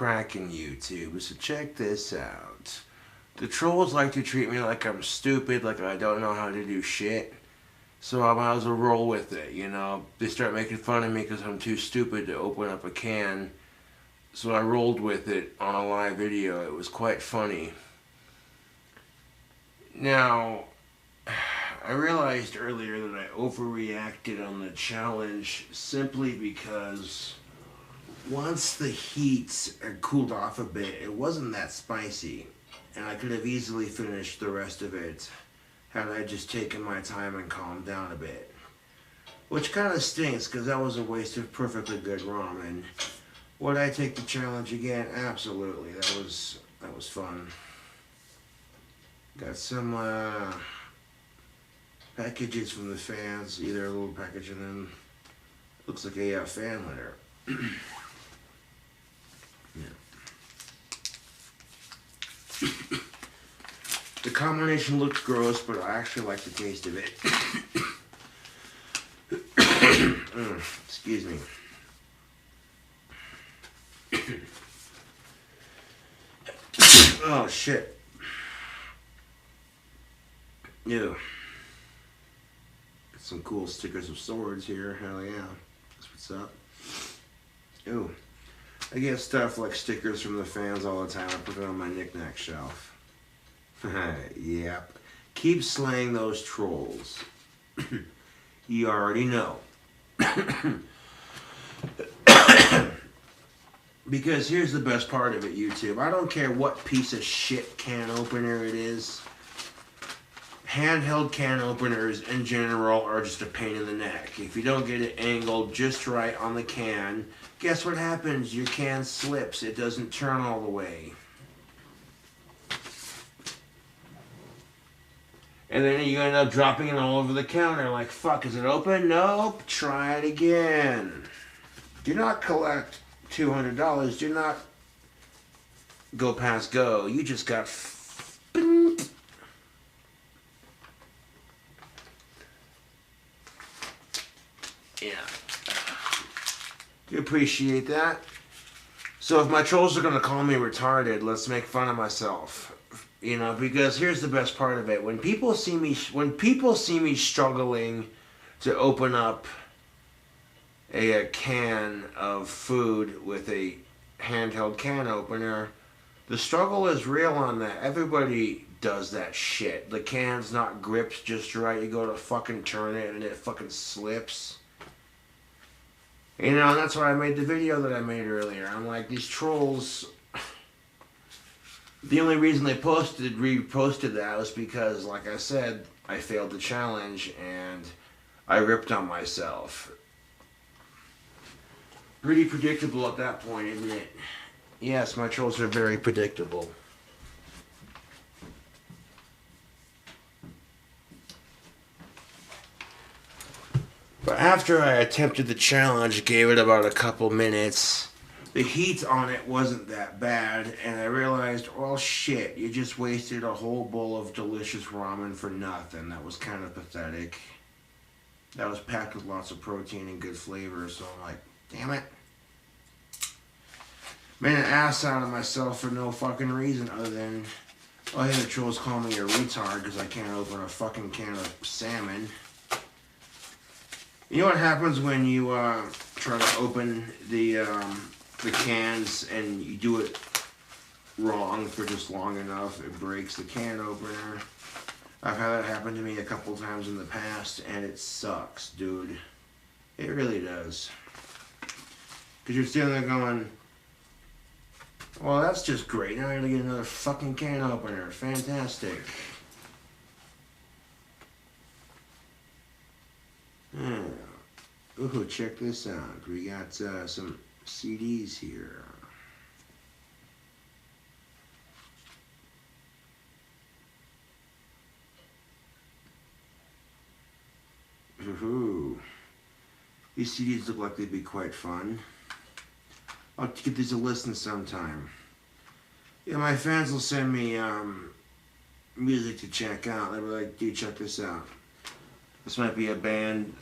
cracking, YouTube? So check this out. The trolls like to treat me like I'm stupid, like I don't know how to do shit. So I might as well roll with it, you know? They start making fun of me because I'm too stupid to open up a can. So I rolled with it on a live video. It was quite funny. Now, I realized earlier that I overreacted on the challenge simply because once the heat had cooled off a bit, it wasn't that spicy. And I could have easily finished the rest of it had I just taken my time and calmed down a bit. Which kind of stinks because that was a waste of perfectly good ramen. Would I take the challenge again? Absolutely. That was fun. Got some packages from the fans. Either a little package and then looks like a fan letter. Yeah. The combination looks gross, but I actually like the taste of it. Excuse me. Oh shit. Ew. Got some cool stickers of swords here. Hell yeah. That's what's up. Ew. I get stuff like stickers from the fans all the time. I put it on my knick-knack shelf. Yep. Keep slaying those trolls. You already know. Because here's the best part of it, YouTube. I don't care what piece of shit can opener it is. Handheld can openers in general are just a pain in the neck. If you don't get it angled just right on the can, guess what happens? Your can slips. It doesn't turn all the way. And then you end up dropping it all over the counter. Like, fuck, is it open? Nope. Try it again. Do not collect $200. Do not go past go. You just got... Yeah. Do you appreciate that? So if my trolls are going to call me retarded, let's make fun of myself. You know, because here's the best part of it. When people see me struggling to open up a can of food with a handheld can opener, the struggle is real on that. Everybody does that shit. The can's not gripped just right. You go to fucking turn it and it fucking slips. You know, and that's why I made the video that I made earlier. I'm like, these trolls... The only reason they reposted that was because, like I said, I failed the challenge and I ripped on myself. Pretty predictable at that point, isn't it? Yes, my trolls are very predictable. But after I attempted the challenge, gave it about a couple minutes, the heat on it wasn't that bad, and I realized, well, shit, you just wasted a whole bowl of delicious ramen for nothing. That was kind of pathetic. That was packed with lots of protein and good flavor, so I'm like, damn it. Made an ass out of myself for no fucking reason other than, oh, hey, the trolls call me a retard because I can't open a fucking can of salmon. You know what happens when you try to open the cans and you do it wrong for just long enough? It breaks the can opener. I've had that happen to me a couple times in the past, and it sucks, dude. It really does. Because you're sitting there going, well, that's just great. Now I gotta get another fucking can opener. Fantastic. Yeah. Ooh, check this out. We got some CDs here. Ooh. These CDs look like they'd be quite fun. I'll give these a listen sometime. Yeah, my fans will send me music to check out. They'll be like, dude, check this out. This might be a band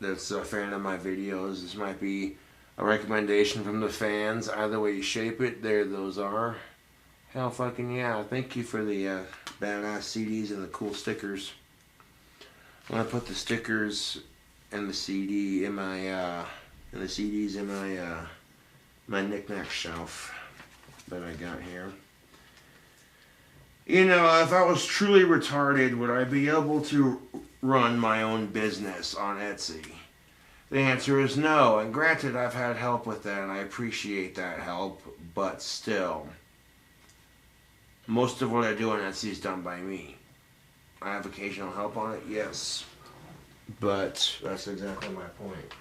that's a fan of my videos. This might be a recommendation from the fans. Either way you shape it, there those are. Hell fucking yeah. Thank you for the badass CDs and the cool stickers. I'm gonna put the stickers and the CD in my and the CDs in my my knick-knack shelf that I got here. You know, if I was truly retarded, would I be able to run my own business on Etsy? The answer is no, and granted, I've had help with that, and I appreciate that help, but still, most of what I do on Etsy is done by me. I have occasional help on it, yes, but that's exactly my point.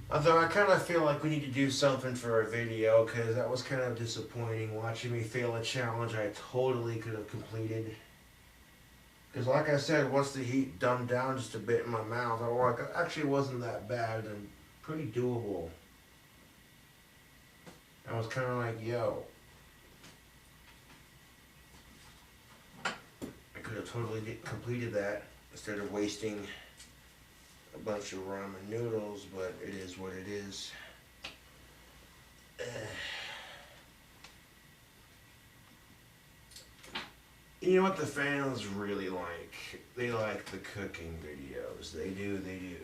Although I kind of feel like we need to do something for a video, because that was kind of disappointing watching me fail a challenge I totally could have completed. Because like I said, once the heat dumbed down just a bit in my mouth, I was like, it actually wasn't that bad and pretty doable. I was kind of like, yo, I could have totally completed that instead of wasting a bunch of ramen noodles, but it is what it is. You know what the fans really like? They like the cooking videos. They do, they do.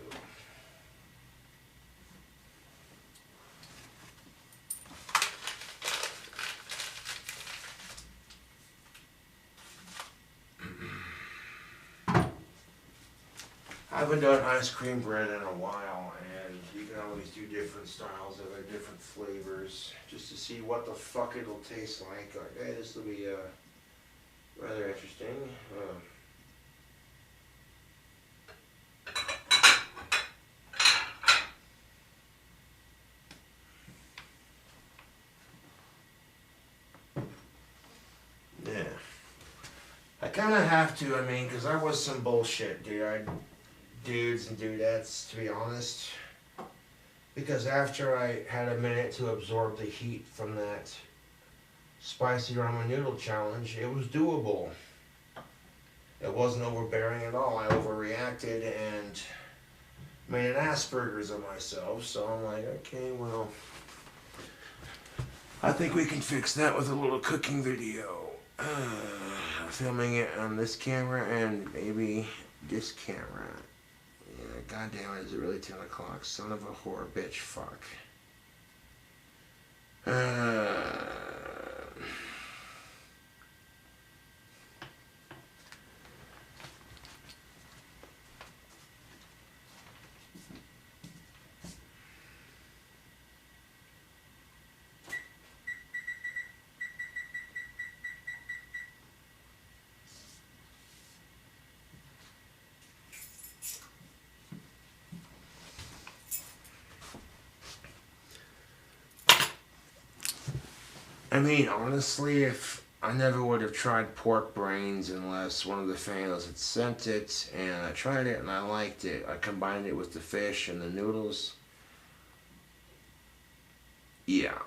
I haven't done ice cream bread in a while, and you can always do different styles of it, different flavors, just to see what the fuck it'll taste like. Okay, this will be rather interesting. Yeah. I kind of have to, I mean, because I was some bullshit, dude. Dudes and dudettes, to be honest. Because after I had a minute to absorb the heat from that spicy ramen noodle challenge, it was doable. It wasn't overbearing at all. I overreacted and made an Asperger's of myself. So I'm like, okay, well, I think we can fix that with a little cooking video. Filming it on this camera and maybe this camera. Yeah, goddamn it, is it really 10 o'clock? Son of a whore, bitch, fuck. I mean, honestly, if I never would have tried pork brains unless one of the fans had sent it, and I tried it and I liked it. I combined it with the fish and the noodles. Yeah.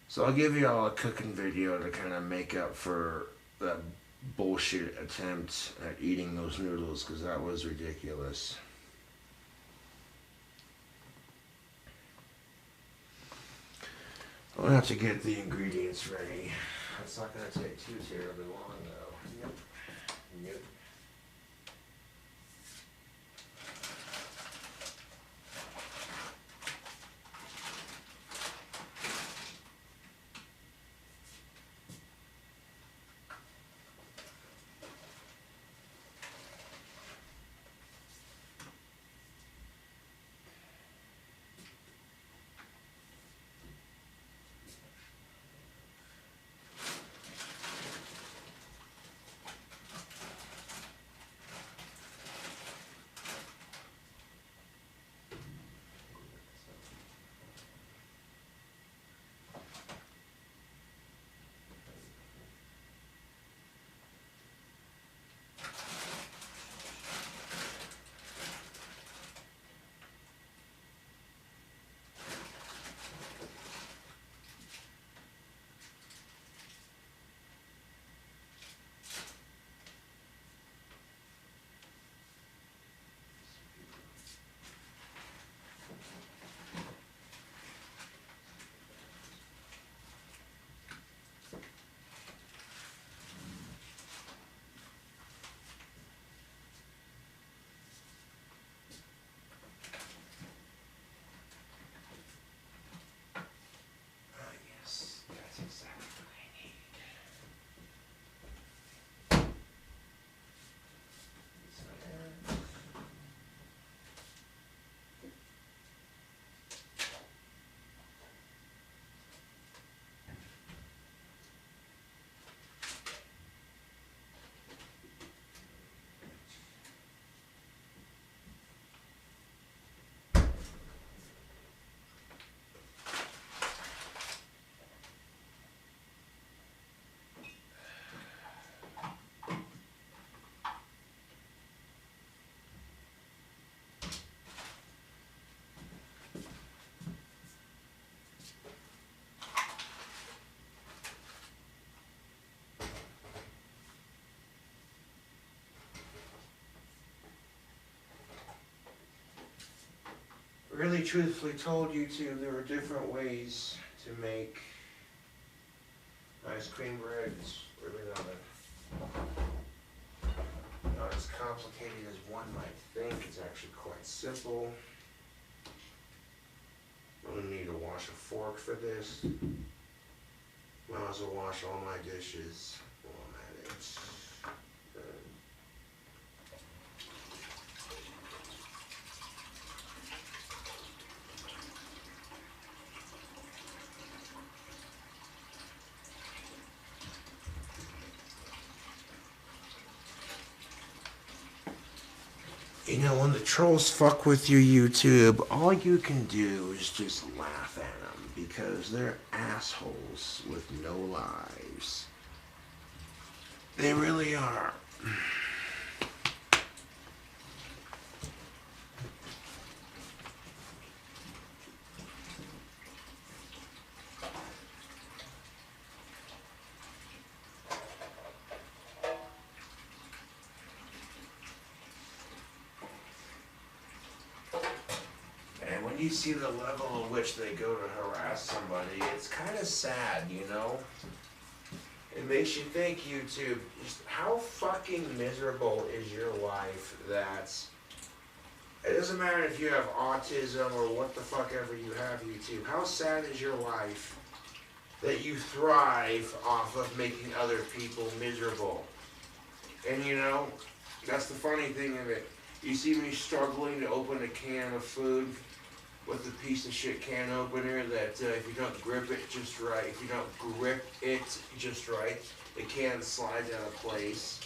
So I'll give you all a cooking video to kind of make up for that bullshit attempt at eating those noodles, because that was ridiculous. I'll have to get the ingredients ready. It's not going to take too terribly long, though. Yep. Yep. really truthfully told YouTube there are different ways to make ice cream bread. It's really not as complicated as one might think. It's actually quite simple. I'm going to need to wash a fork for this. Might as well wash all my dishes while I'm at it. You know, when the trolls fuck with your YouTube, all you can do is just laugh at them because they're assholes with no lives. They really are. And when you see the level at which they go to harass somebody, it's kind of sad, you know? It makes you think, YouTube, just how fucking miserable is your life that it doesn't matter if you have autism or what the fuck ever you have, YouTube. How sad is your life that you thrive off of making other people miserable? And you know, that's the funny thing of it. You see me struggling to open a can of food with a piece of shit can opener that if you don't grip it just right, the can slides out of place.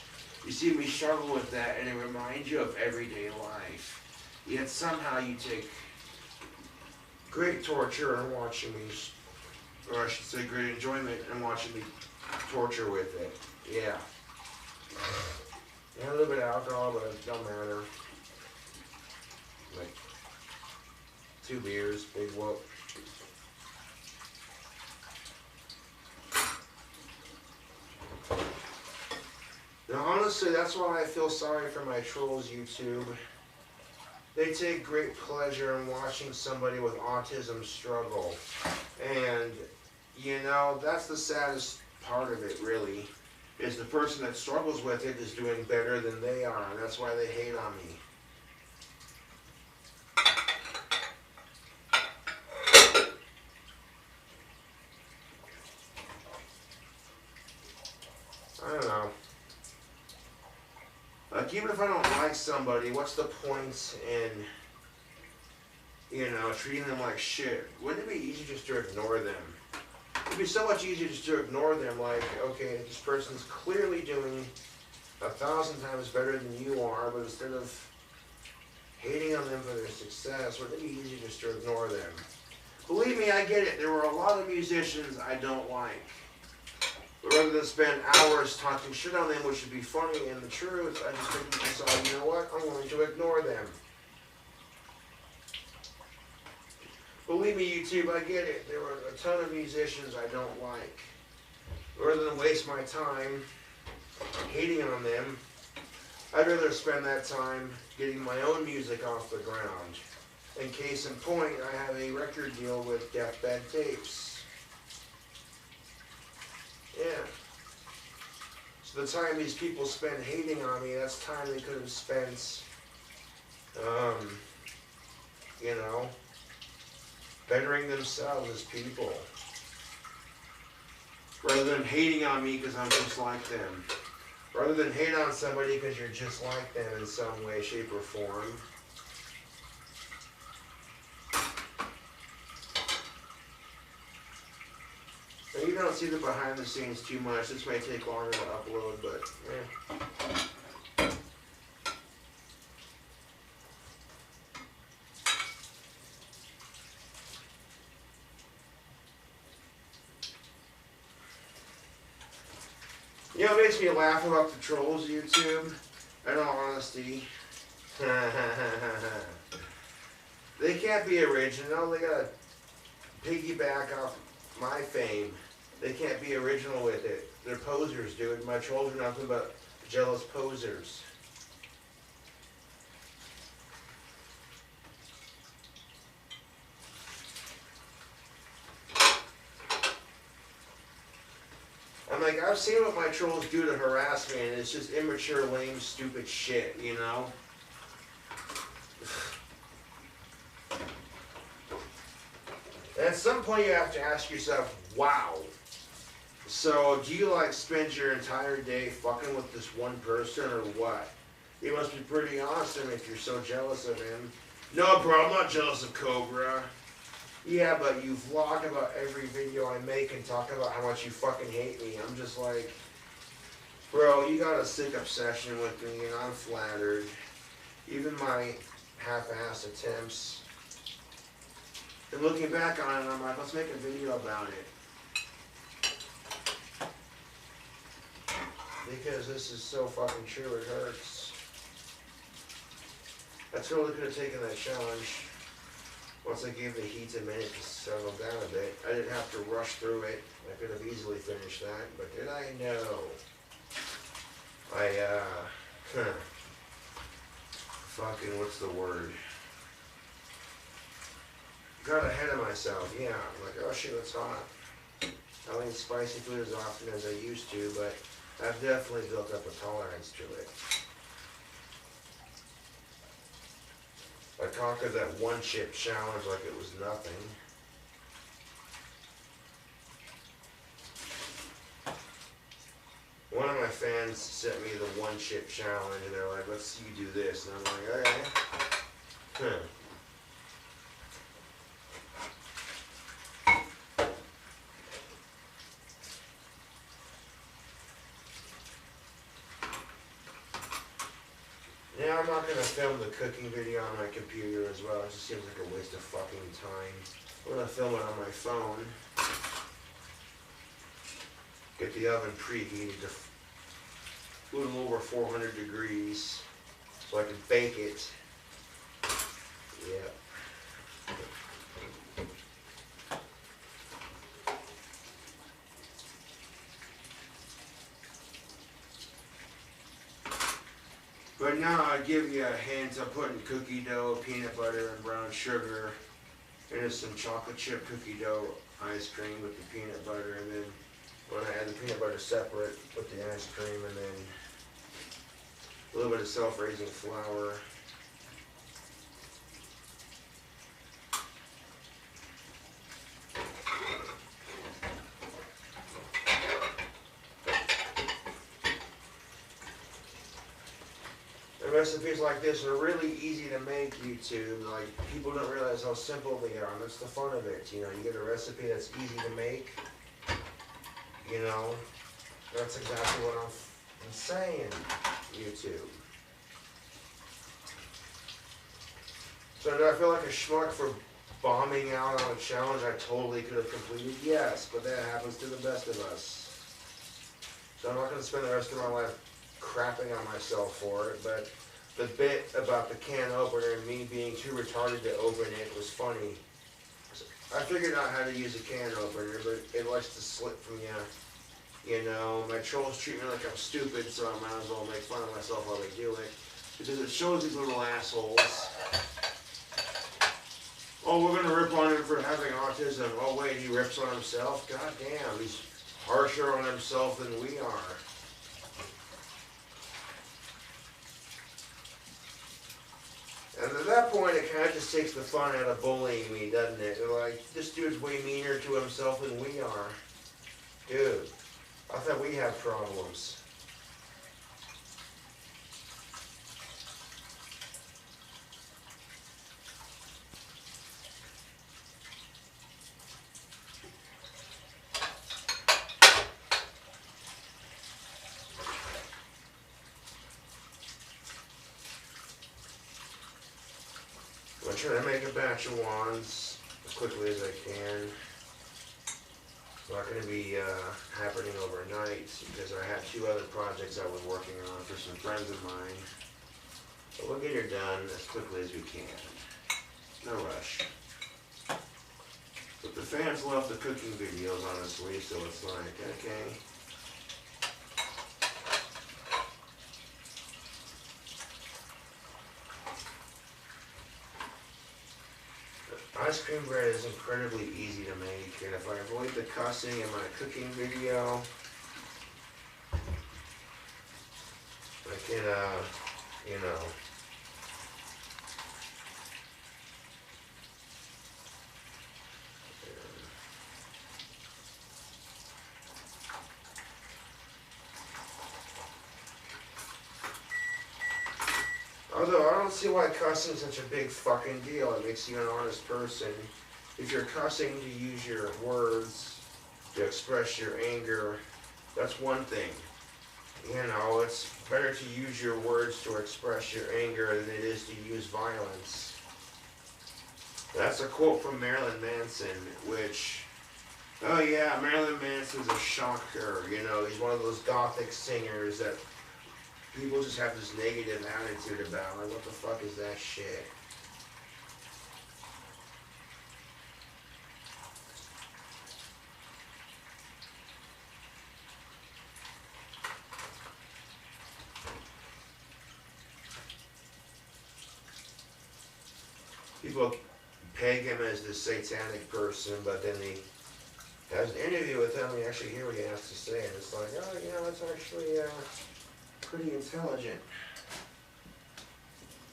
You see me struggle with that and it reminds you of everyday life. Yet somehow you take great torture in watching me, or I should say great enjoyment in watching me torture with it. Yeah. And a little bit of alcohol, but it don't matter. Like 2 beers, big whoop. Now honestly, that's why I feel sorry for my trolls, YouTube. They take great pleasure in watching somebody with autism struggle. And, you know, that's the saddest part of it, really, is the person that struggles with it is doing better than they are, and that's why they hate on me. I don't know. Like, even if I don't like somebody, what's the point in, you know, treating them like shit? Wouldn't it be easy just to ignore them? It'd be so much easier just to ignore them, like, okay, this person's clearly doing 1,000 times better than you are, but instead of hating on them for their success, wouldn't it be easier just to ignore them? Believe me, I get it. There were a lot of musicians I don't like. But rather than spend hours talking shit on them, which would be funny and the truth, I just think to decide, you know what, I'm going to ignore them. Believe me, YouTube, I get it. There were a ton of musicians I don't like. Rather than waste my time hating on them, I'd rather spend that time getting my own music off the ground. In case in point, I have a record deal with Deathbed Tapes. Yeah. So the time these people spend hating on me, that's time they could have spent, you know, bettering themselves as people. Rather than hating on me because I'm just like them. Rather than hate on somebody because you're just like them in some way, shape, or form. Now, you don't see the behind the scenes too much. This may take longer to upload, but eh. You know, it makes me laugh about the trolls, YouTube, in all honesty. They can't be original. They gotta piggyback off my fame. They can't be original with it. They're posers, dude. My trolls are nothing but jealous posers. like, I've seen what my trolls do to harass me, and it's just immature, lame, stupid shit, you know? And at some point you have to ask yourself, wow. So, do you, like, spend your entire day fucking with this one person, or what? You must be pretty awesome if you're so jealous of him. No, bro, I'm not jealous of Cobra. Yeah, but you vlog about every video I make and talk about how much you fucking hate me. I'm just like, bro, you got a sick obsession with me, and I'm flattered. Even my half-assed attempts. And looking back on it, I'm like, let's make a video about it. Because this is so fucking true, it hurts. I totally could have taken that challenge once I gave the heat a minute to settle down a bit. I didn't have to rush through it. I could have easily finished that, but did I? No. Fucking, what's the word? Got ahead of myself, yeah. I'm like, oh shit, it's hot. I don't eat spicy food as often as I used to, but I've definitely built up a tolerance to it. I conquered that one chip challenge like it was nothing. One of my fans sent me the one chip challenge, and they're like, let's see you do this. And I'm like, okay. Yeah, I'm not going to film the cooking video on my computer as well. It just seems like a waste of fucking time. I'm going to film it on my phone. Get the oven preheated to a little over 400 degrees so I can bake it. Yeah. But now I'll give you a hint. I'm putting cookie dough, peanut butter, and brown sugar into some chocolate chip cookie dough ice cream with the peanut butter, and then when I add the peanut butter separate, put the ice cream, and then a little bit of self-raising flour. Recipes like this are really easy to make, YouTube. Like, people don't realize how simple they are, and that's the fun of it. You know, you get a recipe that's easy to make. You know, that's exactly what I'm saying, YouTube. So do I feel like a schmuck for bombing out on a challenge I totally could have completed? Yes, but that happens to the best of us. So I'm not going to spend the rest of my life crapping on myself for it, but the bit about the can opener and me being too retarded to open it was funny. I figured out how to use a can opener, but it likes to slip from you. You know, my trolls treat me like I'm stupid, so I might as well make fun of myself while they do it. Because it shows these little assholes. Oh, we're going to rip on him for having autism. Oh, wait, he rips on himself? God damn, he's harsher on himself than we are. And at that point, it kind of just takes the fun out of bullying me, doesn't it? They're like, this dude's way meaner to himself than we are. Dude, I thought we had problems. I'm trying to make a batch of wands as quickly as I can. It's not going to be happening overnight because I have 2 other projects I was working on for some friends of mine. But we'll get her done as quickly as we can. No rush. But the fans love the cooking videos, honestly, so it's like, okay. Ice cream bread is incredibly easy to make, and if I avoid the cussing in my cooking video, you know. Although I don't see why cussing is such a big fucking deal. It makes you an honest person. If you're cussing to use your words to express your anger, that's one thing. You know, it's better to use your words to express your anger than it is to use violence. That's a quote from Marilyn Manson, which, oh yeah, Marilyn Manson's a shocker. You know, he's one of those gothic singers that people just have this negative attitude about. Like, what the fuck is that shit? People peg him as the satanic person, but then he has an interview with him, you actually hear what he has to say, and it's like, oh, you know, it's actually pretty intelligent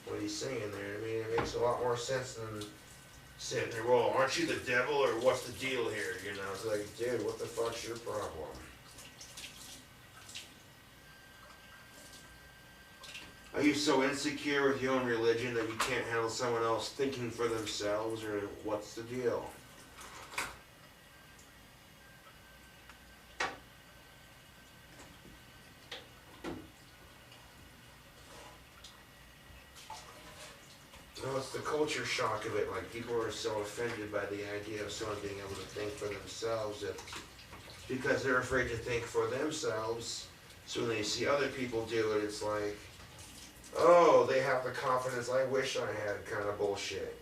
what he's saying there. I mean, it makes a lot more sense than sitting there, well, aren't you the devil, or what's the deal here? You know, it's like, dude, what the fuck's your problem? Are you so insecure with your own religion that you can't handle someone else thinking for themselves, or what's the deal? No, it's the culture shock of it. Like, people are so offended by the idea of someone being able to think for themselves that because they're afraid to think for themselves, so when they see other people do it, it's like, oh, they have the confidence I wish I had kind of bullshit.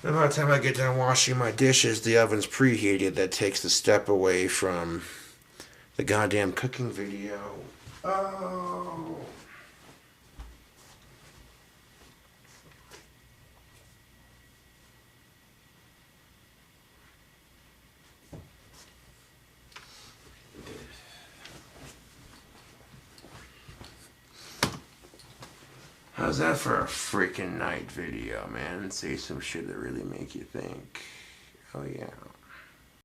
And by the time I get done washing my dishes, the oven's preheated. That takes the step away from the goddamn cooking video. Oh. How's that for a freaking night video, man? Say some shit that really make you think. Oh yeah.